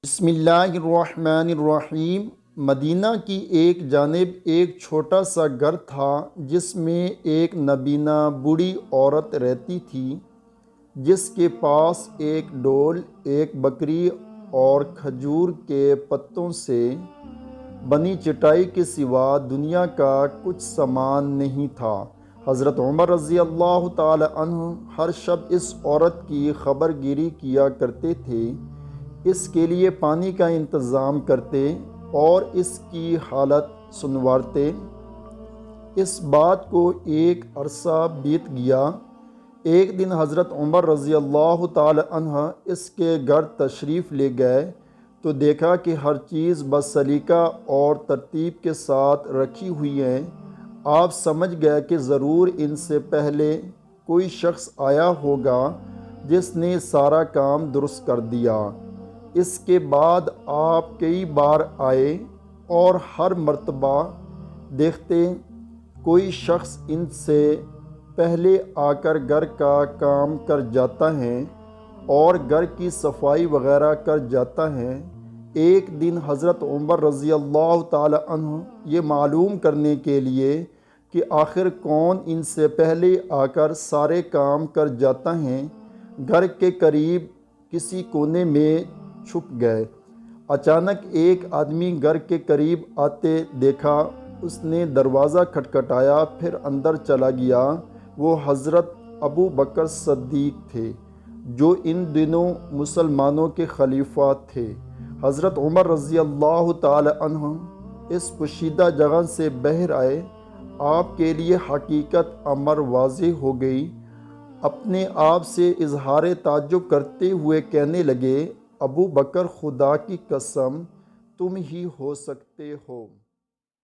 بسم اللہ الرحمن الرحیم۔ مدینہ کی ایک جانب ایک چھوٹا سا گھر تھا جس میں ایک نبینا بوڑھی عورت رہتی تھی، جس کے پاس ایک ڈول، ایک بکری اور کھجور کے پتوں سے بنی چٹائی کے سوا دنیا کا کچھ سامان نہیں تھا۔ حضرت عمر رضی اللہ تعالی عنہ ہر شب اس عورت کی خبر گیری کیا کرتے تھے، اس کے لیے پانی کا انتظام کرتے اور اس کی حالت سنوارتے۔ اس بات کو ایک عرصہ بیت گیا۔ ایک دن حضرت عمر رضی اللہ تعالی عنہ اس کے گھر تشریف لے گئے تو دیکھا کہ ہر چیز بسلیقہ اور ترتیب کے ساتھ رکھی ہوئی ہے۔ آپ سمجھ گئے کہ ضرور ان سے پہلے کوئی شخص آیا ہوگا جس نے سارا کام درست کر دیا۔ اس کے بعد آپ کئی بار آئے اور ہر مرتبہ دیکھتے کوئی شخص ان سے پہلے آ کر گھر کا کام کر جاتا ہے اور گھر کی صفائی وغیرہ کر جاتا ہے۔ ایک دن حضرت عمر رضی اللہ تعالی عنہ یہ معلوم کرنے کے لیے کہ آخر کون ان سے پہلے آ کر سارے کام کر جاتا ہے، گھر کے قریب کسی کونے میں چھپ گئے۔ اچانک ایک آدمی گھر کے قریب آتے دیکھا، اس نے دروازہ کھٹکھٹایا، پھر اندر چلا گیا۔ وہ حضرت ابو بکر صدیق تھے جو ان دنوں مسلمانوں کے خلیفہ تھے۔ حضرت عمر رضی اللہ تعالی عنہ اس پوشیدہ جگہ سے باہر آئے۔ آپ کے لیے حقیقت امر واضح ہو گئی۔ اپنے آپ سے اظہار تعجب کرتے ہوئے کہنے لگے، ابو بکر، خدا کی قسم تم ہی ہو سکتے ہو۔